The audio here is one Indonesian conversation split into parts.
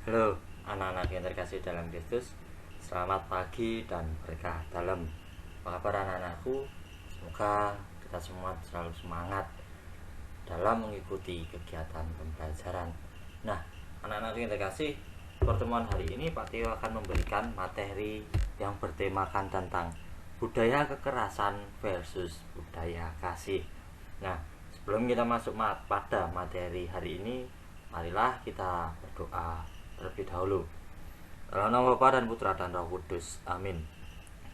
Halo anak-anak yang terkasih dalam Kristus. Selamat pagi dan berkah dalam. Apa kabar anak-anakku? Semoga kita semua selalu semangat dalam mengikuti kegiatan pembelajaran. Nah, anak-anak yang terkasih, pertemuan hari ini Pak Tio akan memberikan materi yang bertemakan tentang budaya kekerasan versus budaya kasih. Nah, sebelum kita masuk pada materi hari ini, marilah kita berdoa terlebih dahulu. Dalam nama Bapa dan Putra dan Roh Kudus. Amin.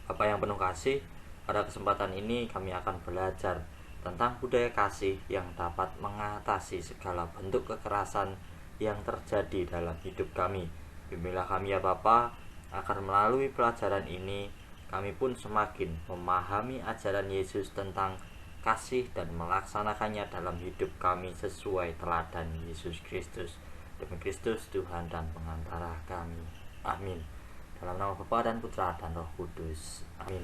Bapa yang penuh kasih, pada kesempatan ini kami akan belajar tentang budaya kasih yang dapat mengatasi segala bentuk kekerasan yang terjadi dalam hidup kami. Bimbinglah kami ya Bapa, agar melalui pelajaran ini kami pun semakin memahami ajaran Yesus tentang kasih dan melaksanakannya dalam hidup kami sesuai teladan Yesus Kristus. Demi Kristus Tuhan dan pengantara kami. Amin. Dalam nama Bapa dan Putra dan Roh Kudus. Amin.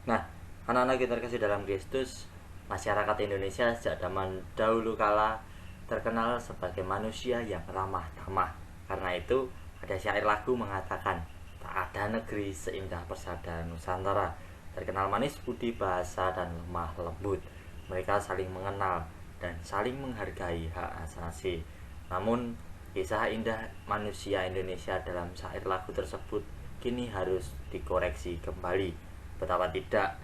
Nah, anak-anak kita terkasih dalam Kristus, masyarakat Indonesia sejak zaman dahulu kala terkenal sebagai manusia yang ramah tamah. Karena itu, ada syair lagu mengatakan, tak ada negeri seindah persada Nusantara, terkenal manis budi bahasa dan lemah lembut. Mereka saling mengenal dan saling menghargai hak asasi. Namun, kisah indah manusia Indonesia dalam syair lagu tersebut kini harus dikoreksi kembali. Betapa tidak,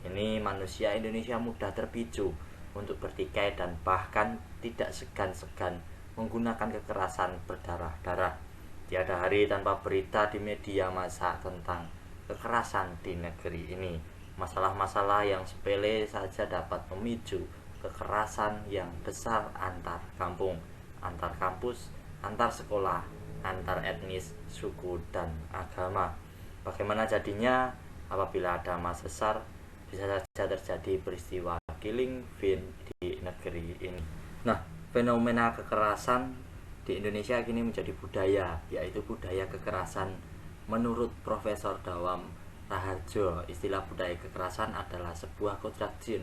ini manusia Indonesia mudah terpicu untuk bertikai dan bahkan tidak segan-segan menggunakan kekerasan berdarah-darah. Tiada hari tanpa berita di media massa tentang kekerasan di negeri ini. Masalah-masalah yang sepele saja dapat memicu kekerasan yang besar antar kampung, antar kampus, antar sekolah, antar etnis, suku, dan agama. Bagaimana jadinya apabila ada massa besar, bisa saja terjadi peristiwa killing fin di negeri ini. Nah, fenomena kekerasan di Indonesia kini menjadi budaya, yaitu budaya kekerasan. Menurut Profesor Dawam Raharjo, istilah budaya kekerasan adalah sebuah contraction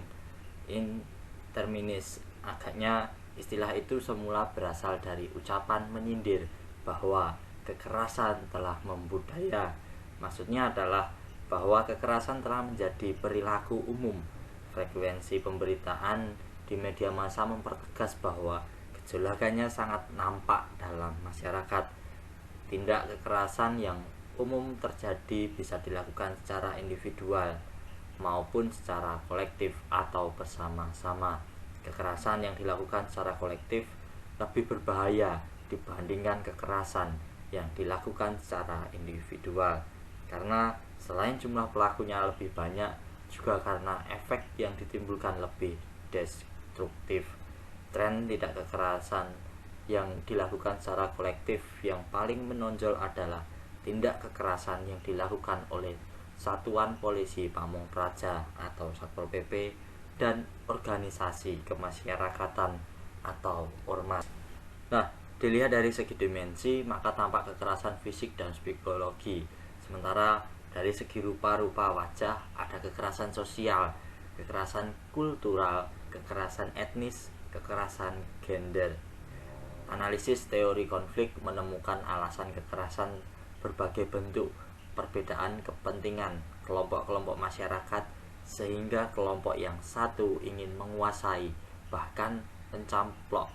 in terminis. Agaknya istilah itu semula berasal dari ucapan menyindir bahwa kekerasan telah membudaya. Maksudnya adalah bahwa kekerasan telah menjadi perilaku umum. Frekuensi pemberitaan di media massa mempertegas bahwa gejolakannya sangat nampak dalam masyarakat. Tindak kekerasan yang umum terjadi bisa dilakukan secara individual maupun secara kolektif atau bersama-sama. Kekerasan yang dilakukan secara kolektif lebih berbahaya dibandingkan kekerasan yang dilakukan secara individual, karena selain jumlah pelakunya lebih banyak, juga karena efek yang ditimbulkan lebih destruktif. Tren tindak kekerasan yang dilakukan secara kolektif yang paling menonjol adalah tindak kekerasan yang dilakukan oleh Satuan Polisi Pamong Praja atau Satpol PP dan organisasi kemasyarakatan atau ormas. Nah, dilihat dari segi dimensi, maka tampak kekerasan fisik dan psikologi. Sementara dari segi rupa-rupa wajah, ada kekerasan sosial, kekerasan kultural, kekerasan etnis, kekerasan gender. Analisis teori konflik menemukan alasan kekerasan berbagai bentuk, perbedaan kepentingan kelompok-kelompok masyarakat, sehingga kelompok yang satu ingin menguasai bahkan mencamplok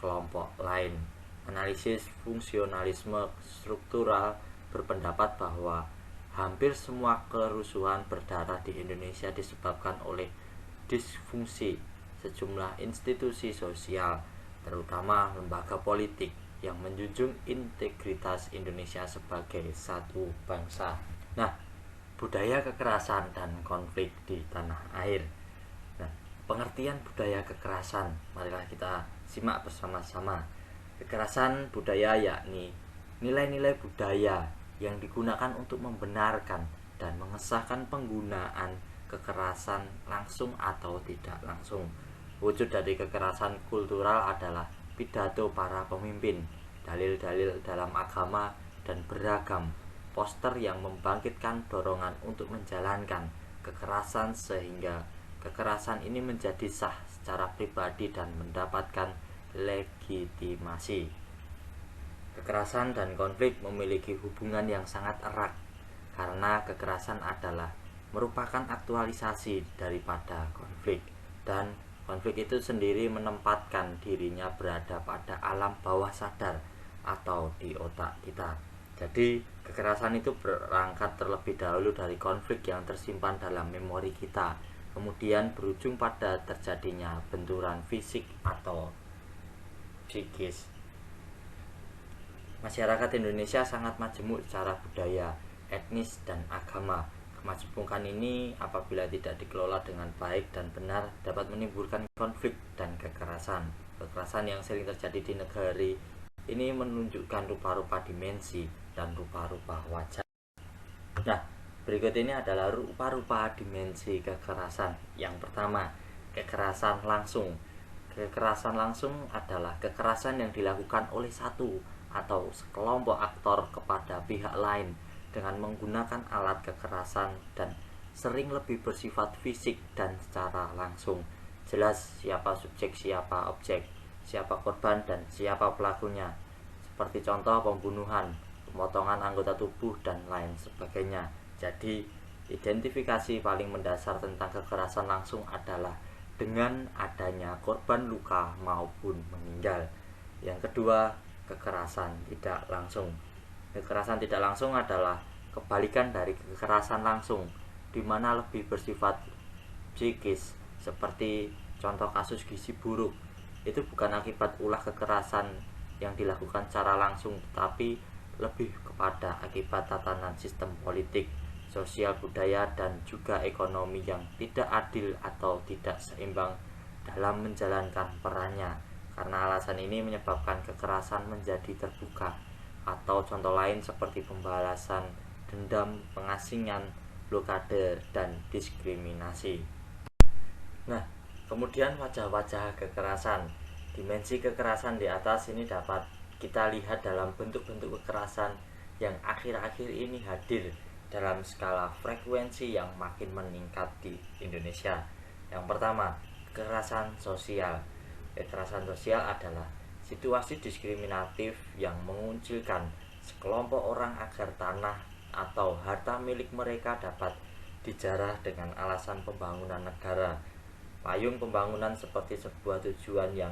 kelompok lain. Analisis fungsionalisme struktural berpendapat bahwa hampir semua kerusuhan berdarah di Indonesia disebabkan oleh disfungsi sejumlah institusi sosial, terutama lembaga politik yang menjunjung integritas Indonesia sebagai satu bangsa. Nah, budaya kekerasan dan konflik di tanah air. Nah, pengertian budaya kekerasan, marilah kita simak bersama-sama. Kekerasan budaya yakni nilai-nilai budaya yang digunakan untuk membenarkan dan mengesahkan penggunaan kekerasan langsung atau tidak langsung. Wujud dari kekerasan kultural adalah pidato para pemimpin, dalil-dalil dalam agama, dan beragam poster yang membangkitkan dorongan untuk menjalankan kekerasan sehingga kekerasan ini menjadi sah secara pribadi dan mendapatkan legitimasi. Kekerasan dan konflik memiliki hubungan yang sangat erat karena kekerasan adalah merupakan aktualisasi daripada konflik, dan konflik itu sendiri menempatkan dirinya berada pada alam bawah sadar atau di otak kita. Jadi kekerasan itu berangkat terlebih dahulu dari konflik yang tersimpan dalam memori kita, kemudian berujung pada terjadinya benturan fisik atau psikis. Masyarakat Indonesia sangat majemuk secara budaya, etnis, dan agama. Kemajemukan ini apabila tidak dikelola dengan baik dan benar dapat menimbulkan konflik dan kekerasan. Kekerasan yang sering terjadi di negeri ini menunjukkan rupa-rupa dimensi dan rupa-rupa wajah. Nah, berikut ini adalah rupa-rupa dimensi kekerasan. Yang pertama, kekerasan langsung. Kekerasan langsung adalah kekerasan yang dilakukan oleh satu atau sekelompok aktor kepada pihak lain dengan menggunakan alat kekerasan dan sering lebih bersifat fisik dan secara langsung. Jelas siapa subjek, siapa objek, siapa korban, dan siapa pelakunya. Seperti contoh pembunuhan, pemotongan anggota tubuh, dan lain sebagainya. Jadi, identifikasi paling mendasar tentang kekerasan langsung adalah dengan adanya korban luka maupun meninggal. Yang kedua, kekerasan tidak langsung. Kekerasan tidak langsung adalah kebalikan dari kekerasan langsung, di mana lebih bersifat psikis, seperti contoh kasus gizi buruk. Itu bukan akibat ulah kekerasan yang dilakukan secara langsung, tetapi lebih kepada akibat tatanan sistem politik, sosial, budaya, dan juga ekonomi yang tidak adil atau tidak seimbang dalam menjalankan perannya. Karena alasan ini menyebabkan kekerasan menjadi terbuka, atau contoh lain seperti pembalasan, dendam, pengasingan, blokade, dan diskriminasi. Nah, kemudian wajah-wajah kekerasan. Dimensi kekerasan di atas ini dapat kita lihat dalam bentuk-bentuk kekerasan yang akhir-akhir ini hadir dalam skala frekuensi yang makin meningkat di Indonesia. Yang pertama, kekerasan sosial. Kekerasan sosial adalah situasi diskriminatif yang mengucilkan sekelompok orang agar tanah atau harta milik mereka dapat dijarah dengan alasan pembangunan negara. Payung pembangunan seperti sebuah tujuan yang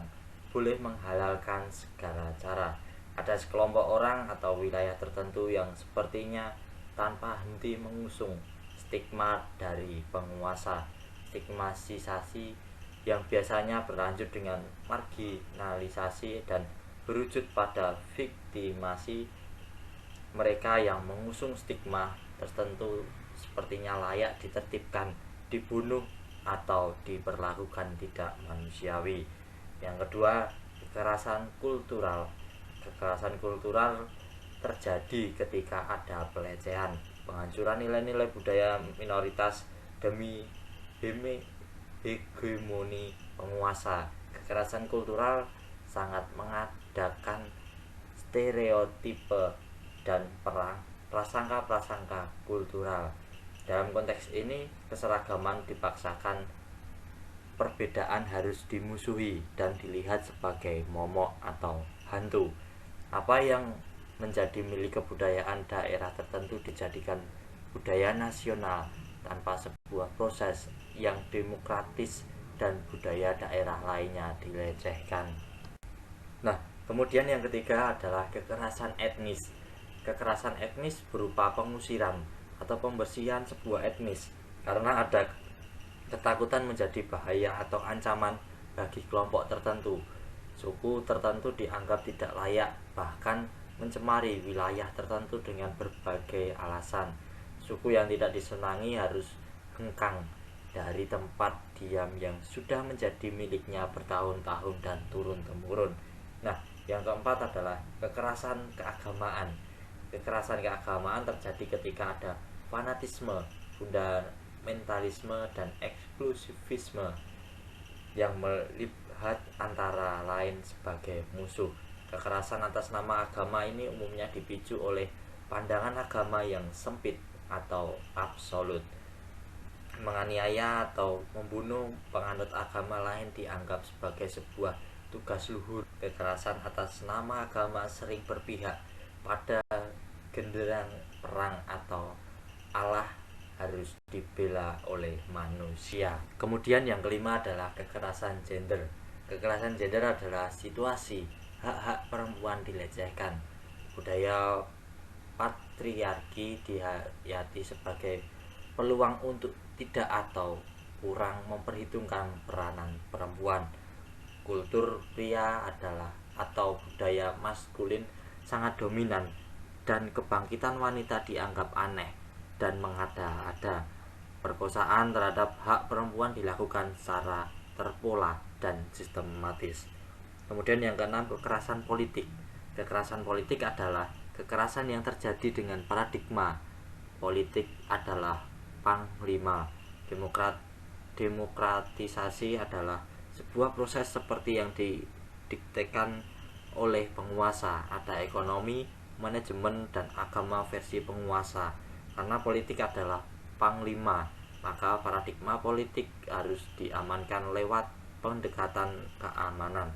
boleh menghalalkan segala cara. Ada sekelompok orang atau wilayah tertentu yang sepertinya tanpa henti mengusung stigma dari penguasa. Stigmatisasi yang biasanya berlanjut dengan marginalisasi dan berujung pada viktimasi. Mereka yang mengusung stigma tertentu sepertinya layak ditertibkan, dibunuh, atau diperlakukan tidak manusiawi. Yang kedua, kekerasan kultural. Kekerasan kultural terjadi ketika ada pelecehan, penghancuran nilai-nilai budaya minoritas demi hegemoni penguasa. Kekerasan kultural sangat mengadakan stereotipe dan prasangka-prasangka kultural. Dalam konteks ini, keseragaman dipaksakan, perbedaan harus dimusuhi dan dilihat sebagai momok atau hantu. Apa yang menjadi milik kebudayaan daerah tertentu dijadikan budaya nasional tanpa sebuah proses yang demokratis, dan budaya daerah lainnya dilecehkan. Nah, kemudian yang ketiga adalah kekerasan etnis. Kekerasan etnis berupa pengusiran atau pembersihan sebuah etnis karena ada ketakutan menjadi bahaya atau ancaman bagi kelompok tertentu. Suku tertentu dianggap tidak layak, bahkan mencemari wilayah tertentu dengan berbagai alasan. Suku yang tidak disenangi harus hengkang dari tempat diam yang sudah menjadi miliknya bertahun-tahun dan turun-temurun. Nah, yang keempat adalah kekerasan keagamaan. Kekerasan keagamaan terjadi ketika ada fanatisme, fundamentalisme, dan eksklusivisme yang melihat antara lain sebagai musuh. Kekerasan atas nama agama ini umumnya dipicu oleh pandangan agama yang sempit atau absolut. Menganiaya atau membunuh penganut agama lain dianggap sebagai sebuah tugas luhur. Kekerasan atas nama agama sering berpihak pada genderang perang atau Allah harus dibela oleh manusia. Kemudian yang kelima adalah kekerasan gender. Kekerasan gender adalah situasi hak-hak perempuan dilecehkan. Budaya patriarki dihayati sebagai peluang untuk tidak atau kurang memperhitungkan peranan perempuan. Kultur pria adalah atau budaya maskulin sangat dominan dan kebangkitan wanita dianggap aneh dan mengada-ada. Perkosaan terhadap hak perempuan dilakukan secara terpola dan sistematis. Kemudian yang keenam, kekerasan politik. Kekerasan politik adalah kekerasan yang terjadi dengan paradigma politik adalah panglima. Demokratisasi adalah sebuah proses seperti yang didiktekan oleh penguasa. Ada ekonomi, manajemen, dan agama versi penguasa. Karena politik adalah panglima, maka paradigma politik harus diamankan lewat pendekatan keamanan.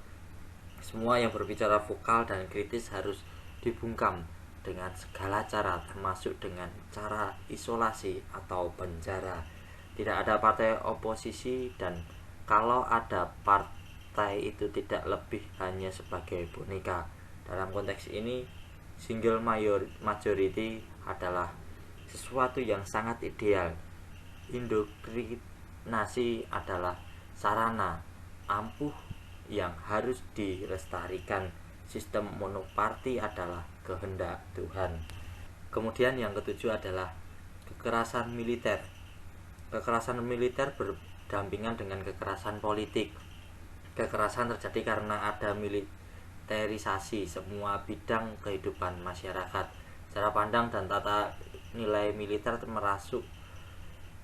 Semua yang berbicara vokal dan kritis harus dibungkam dengan segala cara, termasuk dengan cara isolasi atau penjara. Tidak ada partai oposisi, dan kalau ada partai itu tidak lebih hanya sebagai boneka. Dalam konteks ini, single majority adalah sesuatu yang sangat ideal. Indoktrinasi adalah sarana ampuh yang harus dilestarikan. Sistem monoparti adalah kehendak Tuhan. Kemudian yang ketujuh adalah kekerasan militer. Kekerasan militer berdampingan dengan kekerasan politik. Kekerasan terjadi karena ada militerisasi semua bidang kehidupan masyarakat. Cara pandang dan tata nilai militer termasuk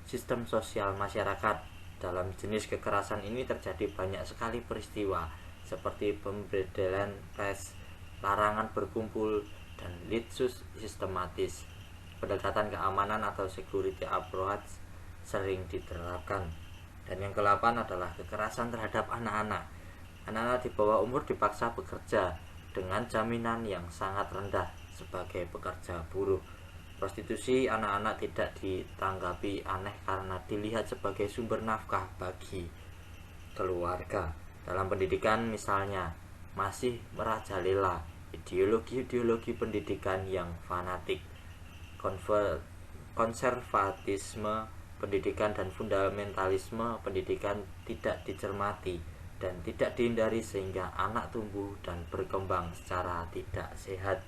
sistem sosial masyarakat. Dalam jenis kekerasan ini terjadi banyak sekali peristiwa seperti pembedelan pers, larangan berkumpul, dan litsus sistematis. Pendekatan keamanan atau security approach sering diterapkan. Dan yang ke-8 adalah kekerasan terhadap anak-anak. Anak-anak di bawah umur dipaksa bekerja dengan jaminan yang sangat rendah sebagai pekerja buruh. Prostitusi anak-anak tidak ditanggapi aneh karena dilihat sebagai sumber nafkah bagi keluarga. Dalam pendidikan misalnya, masih merajalela ideologi-ideologi pendidikan yang fanatik, konservatisme pendidikan, dan fundamentalisme pendidikan tidak dicermati dan tidak dihindari sehingga anak tumbuh dan berkembang secara tidak sehat.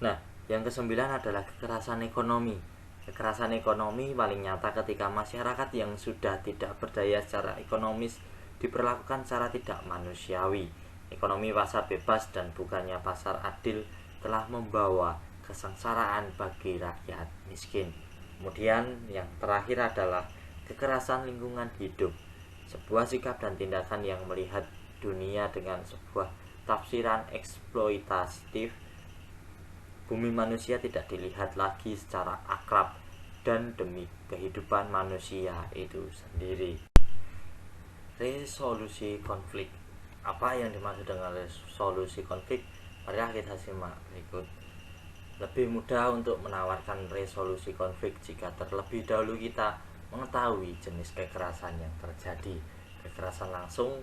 Nah, yang kesembilan adalah kekerasan ekonomi. Kekerasan ekonomi paling nyata ketika masyarakat yang sudah tidak berdaya secara ekonomis diperlakukan secara tidak manusiawi. Ekonomi pasar bebas dan bukannya pasar adil telah membawa kesengsaraan bagi rakyat miskin. Kemudian yang terakhir adalah kekerasan lingkungan hidup. Sebuah sikap dan tindakan yang melihat dunia dengan sebuah tafsiran eksploitatif. Bumi manusia tidak dilihat lagi secara akrab dan demi kehidupan manusia itu sendiri. Resolusi konflik. Apa yang dimaksud dengan resolusi konflik? Marilah kita simak berikut. Lebih mudah untuk menawarkan resolusi konflik jika terlebih dahulu kita mengetahui jenis kekerasan yang terjadi. Kekerasan langsung,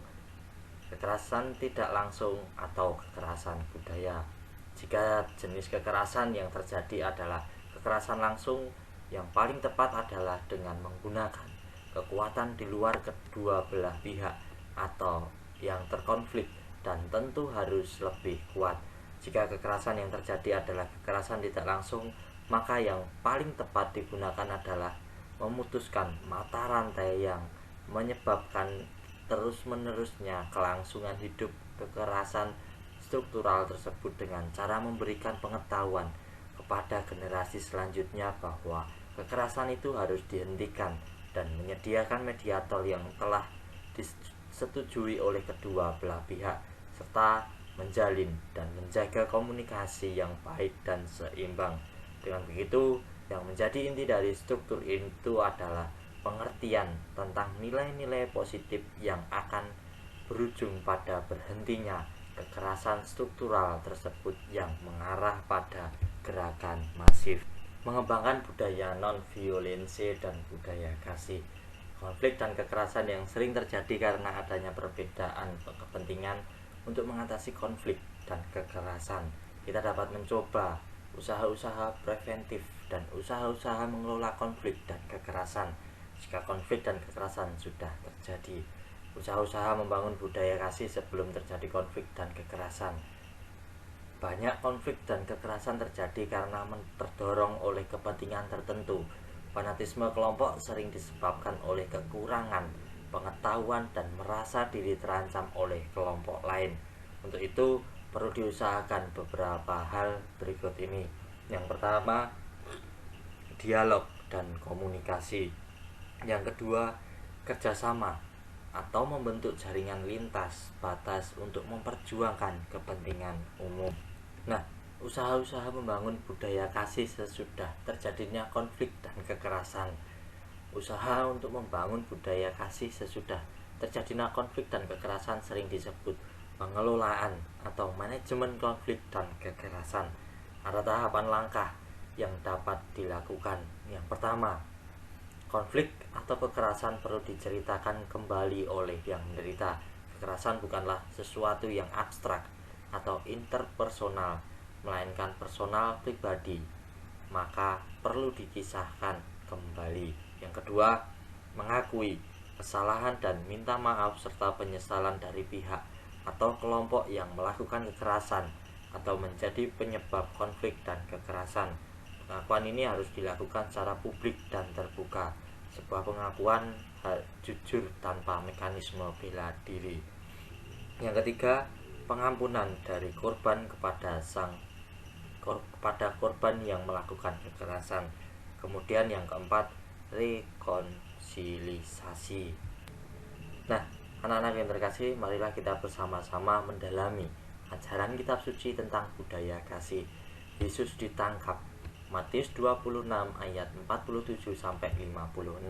kekerasan tidak langsung, atau kekerasan budaya. Jika jenis kekerasan yang terjadi adalah kekerasan langsung, yang paling tepat adalah dengan menggunakan kekuatan di luar kedua belah pihak atau yang terkonflik, dan tentu harus lebih kuat. Jika kekerasan yang terjadi adalah kekerasan tidak langsung, maka yang paling tepat digunakan adalah memutuskan mata rantai yang menyebabkan terus-menerusnya kelangsungan hidup kekerasan struktural tersebut dengan cara memberikan pengetahuan kepada generasi selanjutnya bahwa kekerasan itu harus dihentikan dan menyediakan mediator yang telah disetujui oleh kedua belah pihak, serta menjalin dan menjaga komunikasi yang baik dan seimbang. Dengan begitu, yang menjadi inti dari struktur itu adalah pengertian tentang nilai-nilai positif yang akan berujung pada berhentinya kekerasan struktural tersebut yang mengarah pada gerakan masif. Mengembangkan budaya non-violensi dan budaya kasih. Konflik dan kekerasan yang sering terjadi karena adanya perbedaan kepentingan. Untuk mengatasi konflik dan kekerasan, kita dapat mencoba usaha-usaha preventif dan usaha-usaha mengelola konflik dan kekerasan. Jika konflik dan kekerasan sudah terjadi, usaha-usaha membangun budaya kasih sebelum terjadi konflik dan kekerasan. Banyak konflik dan kekerasan terjadi karena terdorong oleh kepentingan tertentu. Fanatisme kelompok sering disebabkan oleh kekurangan pengetahuan dan merasa diri terancam oleh kelompok lain. Untuk itu, perlu diusahakan beberapa hal berikut ini. Yang pertama, dialog dan komunikasi. Yang kedua, kerjasama atau membentuk jaringan lintas batas untuk memperjuangkan kepentingan umum. Nah, usaha-usaha membangun budaya kasih sesudah terjadinya konflik dan kekerasan. Usaha untuk membangun budaya kasih sesudah terjadinya konflik dan kekerasan sering disebut pengelolaan atau manajemen konflik dan kekerasan. Ada tahapan langkah yang dapat dilakukan. Yang pertama, konflik atau kekerasan perlu diceritakan kembali oleh yang menderita. Kekerasan bukanlah sesuatu yang abstrak atau interpersonal, melainkan personal pribadi, maka perlu dikisahkan kembali. Yang kedua, mengakui kesalahan dan minta maaf serta penyesalan dari pihak atau kelompok yang melakukan kekerasan atau menjadi penyebab konflik dan kekerasan. Pengakuan ini harus dilakukan secara publik dan terbuka. Sebuah pengakuan jujur tanpa mekanisme bela diri. Yang ketiga, pengampunan dari korban kepada korban yang melakukan kekerasan. Kemudian yang keempat, rekonsiliasi. Nah, anak-anak yang terkasih, marilah kita bersama-sama mendalami ajaran kitab suci tentang budaya kasih. Yesus ditangkap. Matius 26 ayat 47 sampai 56.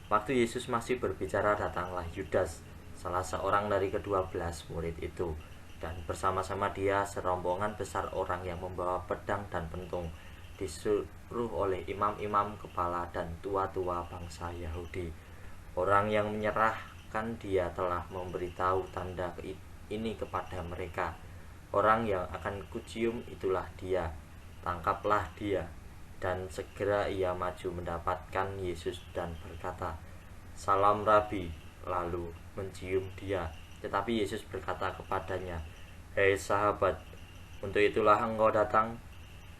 Waktu Yesus masih berbicara, datanglah Yudas, salah seorang dari ke-12 murid itu, dan bersama-sama dia serombongan besar orang yang membawa pedang dan pentung, disuruh oleh imam-imam kepala dan tua-tua bangsa Yahudi. Orang yang menyerahkan dia telah memberitahu tanda ini kepada mereka. Orang yang akan kucium itulah dia, tangkaplah dia. Dan segera ia maju mendapatkan Yesus dan berkata, "Salam Rabi," lalu mencium dia. Tetapi Yesus berkata kepadanya, "Hei sahabat, untuk itulah engkau datang?"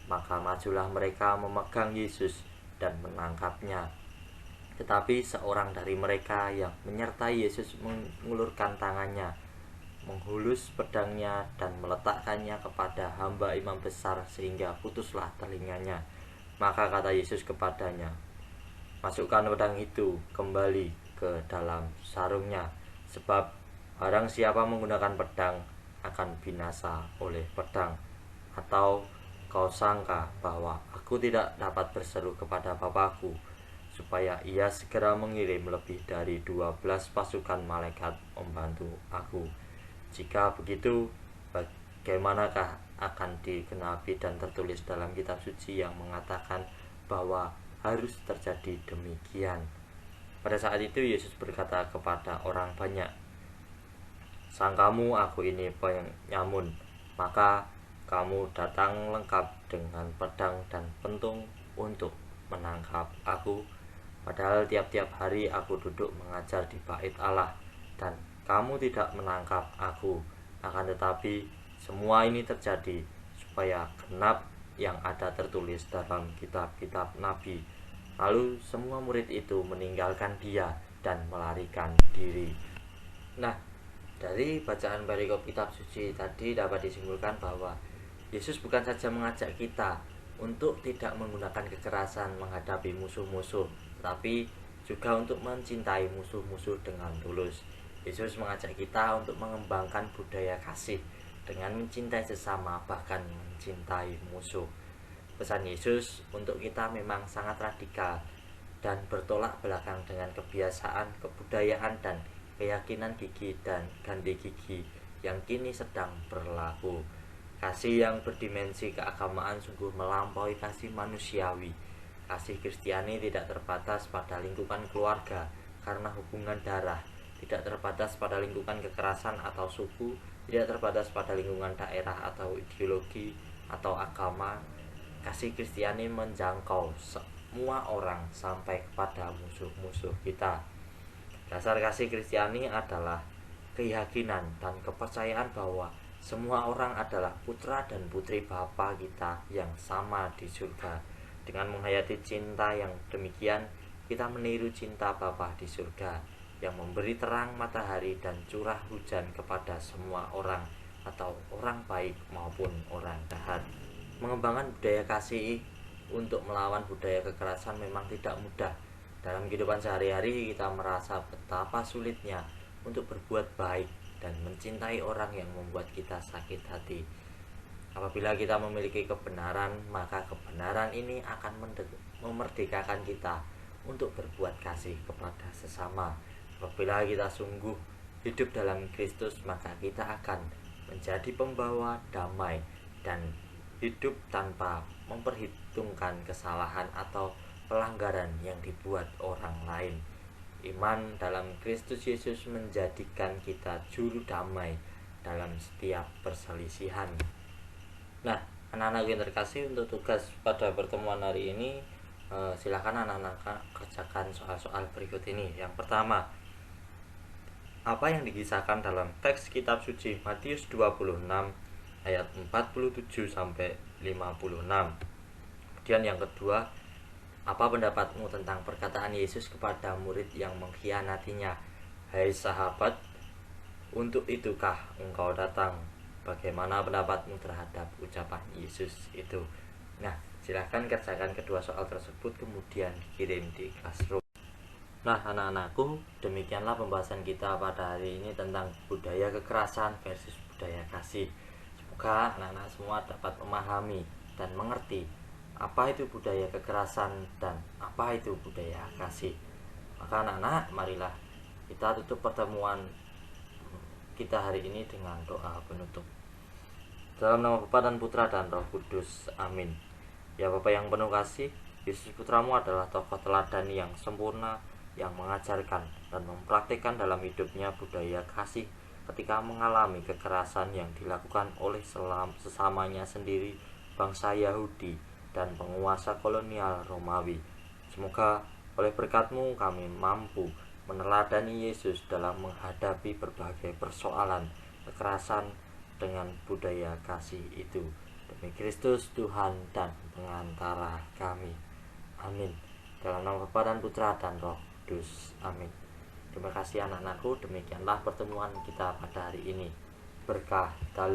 Maka majulah mereka memegang Yesus dan menangkapnya. Tetapi seorang dari mereka yang menyertai Yesus mengulurkan tangannya, menghulus pedangnya dan meletakkannya kepada hamba imam besar sehingga putuslah telinganya. Maka kata Yesus kepadanya, "Masukkan pedang itu kembali ke dalam sarungnya, sebab barang siapa menggunakan pedang akan binasa oleh pedang. Atau kau sangka bahwa aku tidak dapat berseru kepada Bapakku supaya ia segera mengirim lebih dari 12 pasukan malaikat membantu aku? Jika begitu, bagaimanakah akan digenapi dan tertulis dalam kitab suci yang mengatakan bahwa harus terjadi demikian?" Pada saat itu Yesus berkata kepada orang banyak, "Sangkamu aku ini penyamun, maka kamu datang lengkap dengan pedang dan pentung untuk menangkap aku? Padahal tiap-tiap hari aku duduk mengajar di bait Allah, dan kamu tidak menangkap aku. Akan tetapi semua ini terjadi supaya genap yang ada tertulis dalam kitab-kitab Nabi." Lalu semua murid itu meninggalkan dia dan melarikan diri. Nah, dari bacaan perikop kitab suci tadi dapat disimpulkan bahwa Yesus bukan saja mengajak kita untuk tidak menggunakan kekerasan menghadapi musuh-musuh, tapi juga untuk mencintai musuh-musuh dengan tulus. Yesus mengajak kita untuk mengembangkan budaya kasih dengan mencintai sesama, bahkan mencintai musuh. Pesan Yesus untuk kita memang sangat radikal dan bertolak belakang dengan kebiasaan, kebudayaan, dan keyakinan gigi dan ganti gigi yang kini sedang berlaku. Kasih yang berdimensi keagamaan sungguh melampaui kasih manusiawi. Kasih Kristiani tidak terbatas pada lingkungan keluarga karena hubungan darah, tidak terbatas pada lingkungan kekerasan atau suku, tidak terbatas pada lingkungan daerah atau ideologi atau agama. Kasih Kristiani menjangkau semua orang sampai kepada musuh-musuh kita. Dasar kasih Kristiani adalah keyakinan dan kepercayaan bahwa semua orang adalah putra dan putri Bapa kita yang sama di surga. Dengan menghayati cinta yang demikian, kita meniru cinta Bapa di surga yang memberi terang matahari dan curah hujan kepada semua orang, atau orang baik maupun orang jahat. Mengembangkan budaya kasih untuk melawan budaya kekerasan memang tidak mudah. Dalam kehidupan sehari-hari kita merasa betapa sulitnya untuk berbuat baik dan mencintai orang yang membuat kita sakit hati. Apabila kita memiliki kebenaran, maka kebenaran ini akan memerdekakan kita untuk berbuat kasih kepada sesama. Apabila kita sungguh hidup dalam Kristus, maka kita akan menjadi pembawa damai dan hidup tanpa memperhitungkan kesalahan atau pelanggaran yang dibuat orang lain. Iman dalam Kristus Yesus menjadikan kita juru damai dalam setiap perselisihan. Nah, anak-anak yang terkasih, untuk tugas pada pertemuan hari ini, silakan anak-anak kerjakan soal-soal berikut ini. Yang pertama, apa yang dikisahkan dalam teks kitab suci Matius 26 ayat 47 sampai 56. Kemudian yang kedua, apa pendapatmu tentang perkataan Yesus kepada murid yang mengkhianatinya? Hai sahabat, untuk itukah engkau datang? Bagaimana pendapatmu terhadap ucapan Yesus itu? Nah, silahkan kerjakan kedua soal tersebut kemudian dikirim di classroom. Nah, anak-anakku, demikianlah pembahasan kita pada hari ini tentang budaya kekerasan versus budaya kasih. Semoga anak-anak semua dapat memahami dan mengerti apa itu budaya kekerasan dan apa itu budaya kasih. Maka anak-anak, marilah kita tutup pertemuan kita hari ini dengan doa penutup. Dalam nama Bapa dan Putra dan Roh Kudus, amin. Ya Bapa yang penuh kasih, Yesus Putramu adalah tokoh teladan yang sempurna, yang mengajarkan dan mempraktikkan dalam hidupnya budaya kasih ketika mengalami kekerasan yang dilakukan oleh sesamanya sendiri, bangsa Yahudi dan penguasa kolonial Romawi. Semoga oleh berkat-Mu kami mampu meneladani Yesus dalam menghadapi berbagai persoalan kekerasan dengan budaya kasih itu. Demi Kristus Tuhan dan pengantara kami. Amin. Dalam nama Bapa dan Putra dan Roh Kudus. Amin. Terima kasih anak-anakku. Demikianlah pertemuan kita pada hari ini. Berkah dalam